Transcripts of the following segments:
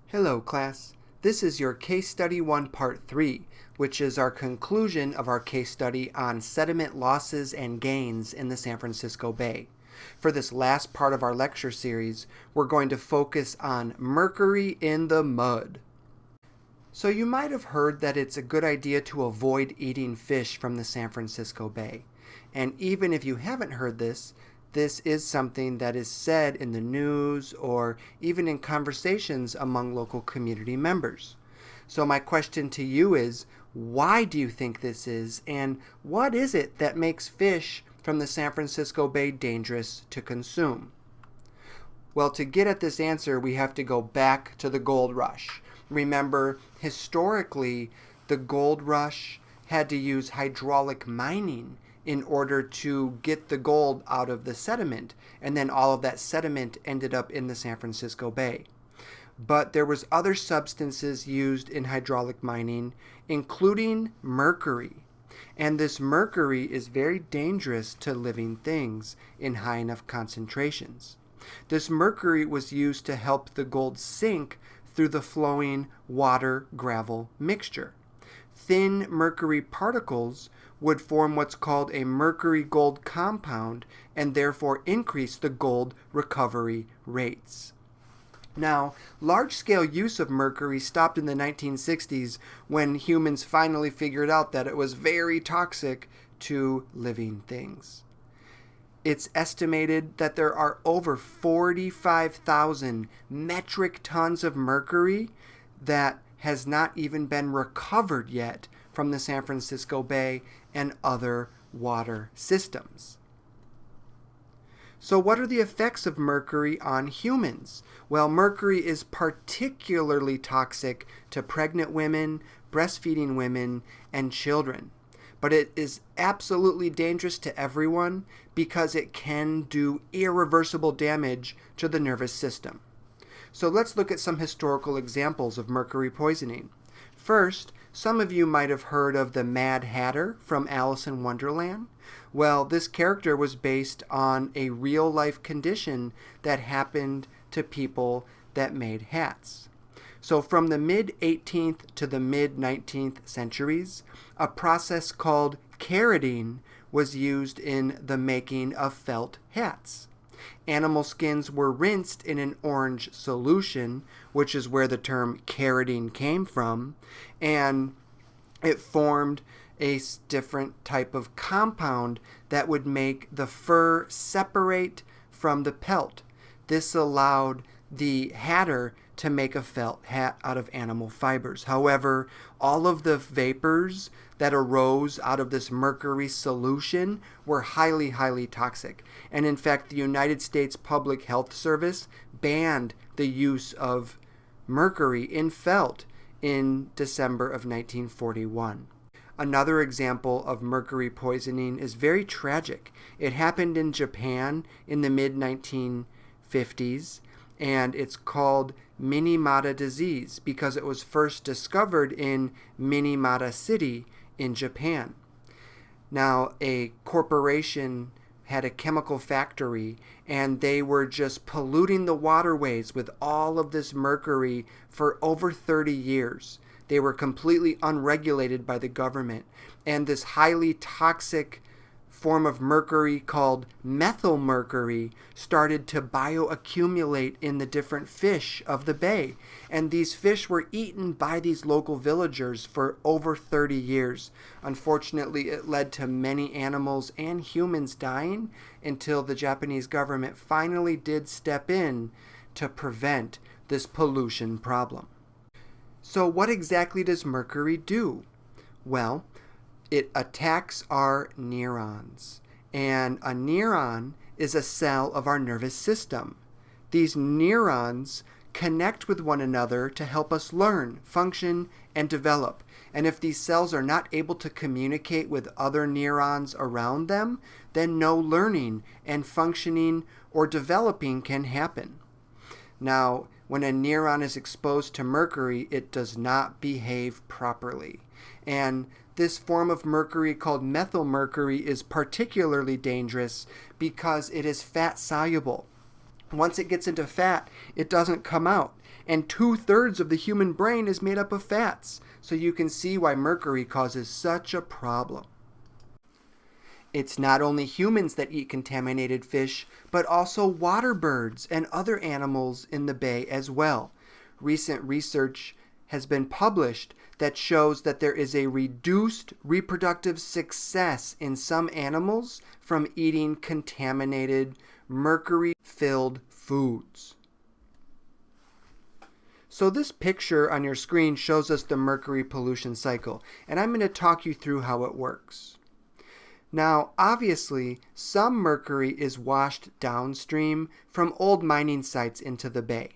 Hello, class. This is your Case Study 1 Part 3, which is our conclusion of our case study on sediment losses and gains in the San Francisco Bay. For this last part of our lecture series, we're going to focus on mercury in the mud. So you might have heard that it's a good idea to avoid eating fish from the San Francisco Bay. And even if you haven't heard this is something that is said in the news or even in conversations among local community members. So my question to you is, why do you think this is, and what is it that makes fish from the San Francisco Bay dangerous to consume? Well, to get at this answer, we have to go back to the gold rush. Remember, historically, the gold rush had to use hydraulic mining in order to get the gold out of the sediment, and then all of that sediment ended up in the San Francisco Bay. But there was other substances used in hydraulic mining, including mercury. And this mercury is very dangerous to living things in high enough concentrations. This mercury was used to help the gold sink through the flowing water-gravel mixture. Thin mercury particles would form what's called a mercury-gold compound and therefore increase the gold recovery rates. Now, large-scale use of mercury stopped in the 1960s when humans finally figured out that it was very toxic to living things. It's estimated that there are over 45,000 metric tons of mercury that has not even been recovered yet from the San Francisco Bay and other water systems. So what are the effects of mercury on humans? Well, mercury is particularly toxic to pregnant women, breastfeeding women, and children. But it is absolutely dangerous to everyone because it can do irreversible damage to the nervous system. So let's look at some historical examples of mercury poisoning. First, some of you might have heard of the Mad Hatter from Alice in Wonderland. Well, this character was based on a real-life condition that happened to people that made hats. So from the mid-18th to the mid-19th centuries, a process called carroting was used in the making of felt hats. Animal skins were rinsed in an orange solution, which is where the term carroting came from, and it formed a different type of compound that would make the fur separate from the pelt. This allowed the hatter to make a felt hat out of animal fibers. However, all of the vapors that arose out of this mercury solution were highly, highly toxic. And in fact, the United States Public Health Service banned the use of mercury in felt in December of 1941. Another example of mercury poisoning is very tragic. It happened in Japan in the mid-1950s, and it's called Minamata disease because it was first discovered in Minamata City in Japan. Now, a corporation had a chemical factory, and they were just polluting the waterways with all of this mercury for over 30 years. They were completely unregulated by the government, and this highly toxic form of mercury called methyl mercury started to bioaccumulate in the different fish of the bay. And these fish were eaten by these local villagers for over 30 years. Unfortunately, it led to many animals and humans dying until the Japanese government finally did step in to prevent this pollution problem. So what exactly does mercury do? Well, it attacks our neurons, and a neuron is a cell of our nervous system. These neurons connect with one another to help us learn, function, and develop. And if these cells are not able to communicate with other neurons around them, then no learning and functioning or developing can happen. Now, when a neuron is exposed to mercury, it does not behave properly. And this form of mercury called methyl mercury is particularly dangerous because it is fat soluble. Once it gets into fat, it doesn't come out. and 2/3 of the human brain is made up of fats. So you can see why mercury causes such a problem. It's not only humans that eat contaminated fish, but also water birds and other animals in the bay as well. Recent research has been published that shows that there is a reduced reproductive success in some animals from eating contaminated, mercury-filled foods. So this picture on your screen shows us the mercury pollution cycle, and I'm going to talk you through how it works. Now, obviously, some mercury is washed downstream from old mining sites into the bay.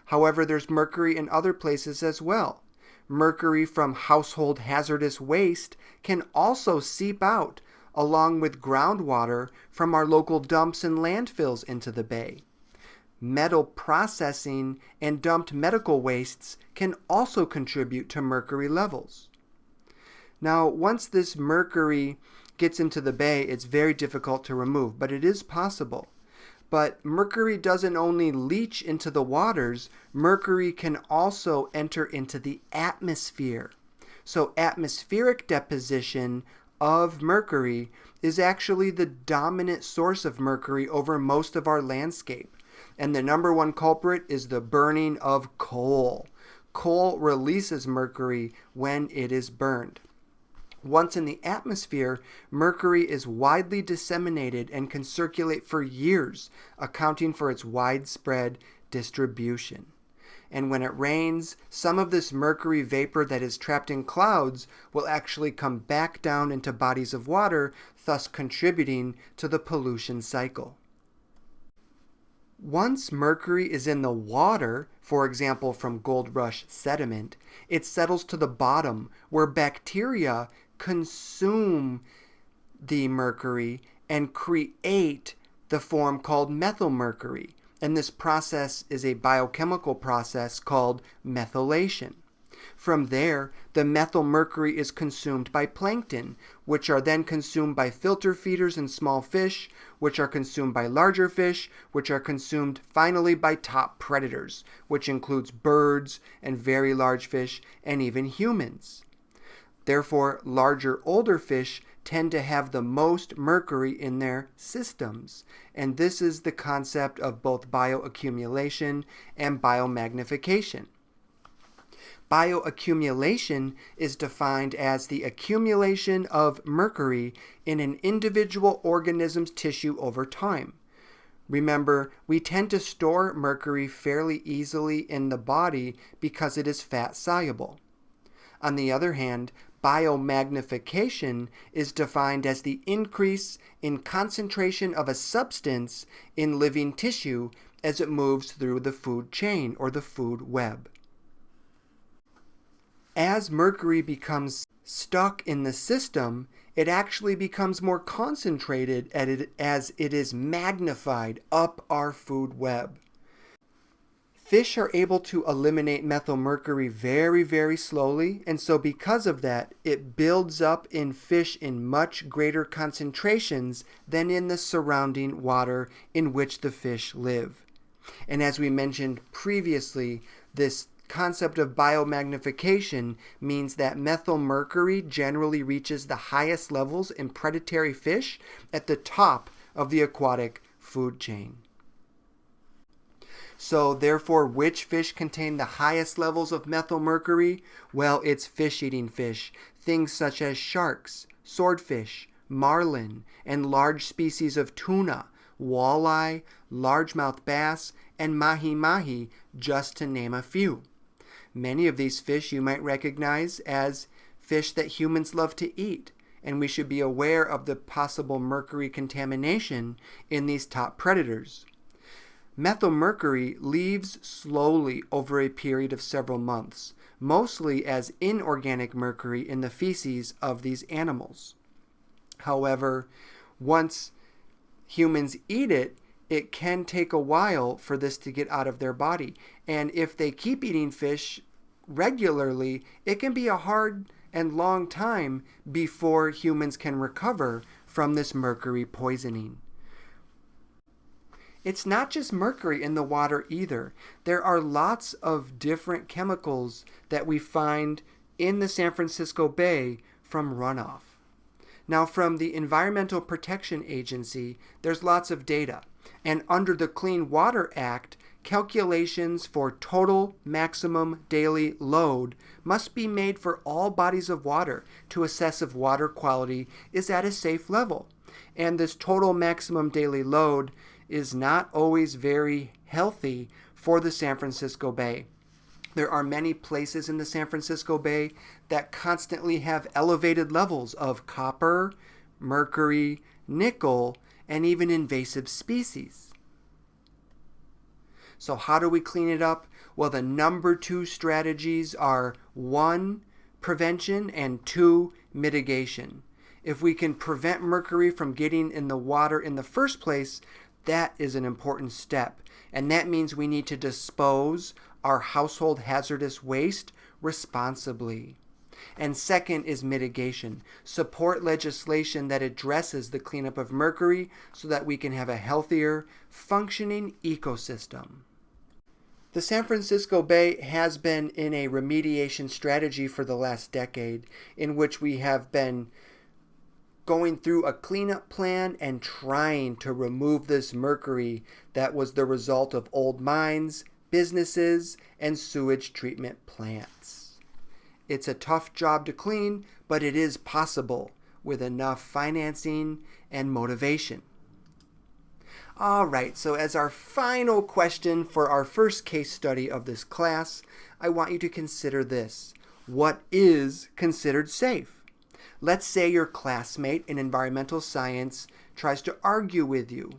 However, there's mercury in other places as well. Mercury from household hazardous waste can also seep out along with groundwater from our local dumps and landfills into the bay. Metal processing and dumped medical wastes can also contribute to mercury levels. Now, once this mercury gets into the bay, it's very difficult to remove, but it is possible. But mercury doesn't only leach into the waters, mercury can also enter into the atmosphere. So atmospheric deposition of mercury is actually the dominant source of mercury over most of our landscape. And the number one culprit is the burning of coal. Coal releases mercury when it is burned. Once in the atmosphere, mercury is widely disseminated and can circulate for years, accounting for its widespread distribution. And when it rains, some of this mercury vapor that is trapped in clouds will actually come back down into bodies of water, thus contributing to the pollution cycle. Once mercury is in the water, for example from gold rush sediment, it settles to the bottom where bacteria consume the mercury and create the form called methylmercury. And this process is a biochemical process called methylation. From there, the methylmercury is consumed by plankton, which are then consumed by filter feeders and small fish, which are consumed by larger fish, which are consumed finally by top predators, which includes birds and very large fish and even humans. Therefore, larger, older fish tend to have the most mercury in their systems. And this is the concept of both bioaccumulation and biomagnification. Bioaccumulation is defined as the accumulation of mercury in an individual organism's tissue over time. Remember, we tend to store mercury fairly easily in the body because it is fat soluble. On the other hand, biomagnification is defined as the increase in concentration of a substance in living tissue as it moves through the food chain or the food web. As mercury becomes stuck in the system, it actually becomes more concentrated as it is magnified up our food web. Fish are able to eliminate methylmercury very, very slowly, and so because of that, it builds up in fish in much greater concentrations than in the surrounding water in which the fish live. And as we mentioned previously, this concept of biomagnification means that methylmercury generally reaches the highest levels in predatory fish at the top of the aquatic food chain. So therefore, which fish contain the highest levels of methylmercury? Well, it's fish-eating fish, things such as sharks, swordfish, marlin, and large species of tuna, walleye, largemouth bass, and mahi-mahi, just to name a few. Many of these fish you might recognize as fish that humans love to eat, and we should be aware of the possible mercury contamination in these top predators. Methylmercury leaves slowly over a period of several months, mostly as inorganic mercury in the feces of these animals. However, once humans eat it, it can take a while for this to get out of their body. And if they keep eating fish regularly, it can be a hard and long time before humans can recover from this mercury poisoning. It's not just mercury in the water either. There are lots of different chemicals that we find in the San Francisco Bay from runoff. Now, from the Environmental Protection Agency, there's lots of data. And under the Clean Water Act, calculations for total maximum daily load must be made for all bodies of water to assess if water quality is at a safe level. And this total maximum daily load is not always very healthy for the San Francisco Bay. There are many places in the San Francisco Bay that constantly have elevated levels of copper, mercury, nickel, and even invasive species. So how do we clean it up? Well, the number 2 strategies are 1, prevention, and 2, mitigation. If we can prevent mercury from getting in the water in the first place, that is an important step. And that means we need to dispose our household hazardous waste responsibly. And second is mitigation. Support legislation that addresses the cleanup of mercury so that we can have a healthier, functioning ecosystem. The San Francisco Bay has been in a remediation strategy for the last decade, in which we have been going through a cleanup plan and trying to remove this mercury that was the result of old mines, businesses, and sewage treatment plants. It's a tough job to clean, but it is possible with enough financing and motivation. All right, so as our final question for our first case study of this class, I want you to consider this. What is considered safe? Let's say your classmate in environmental science tries to argue with you.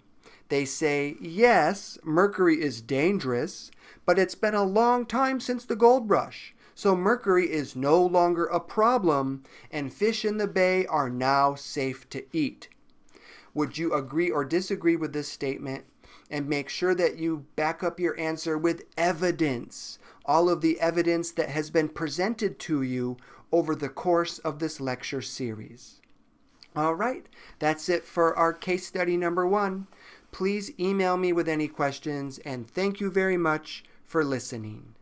They say, yes, mercury is dangerous, but it's been a long time since the gold rush, so mercury is no longer a problem, and fish in the bay are now safe to eat. Would you agree or disagree with this statement? And make sure that you back up your answer with evidence, all of the evidence that has been presented to you over the course of this lecture series. All right, that's it for our case study number 1. Please email me with any questions, and thank you very much for listening.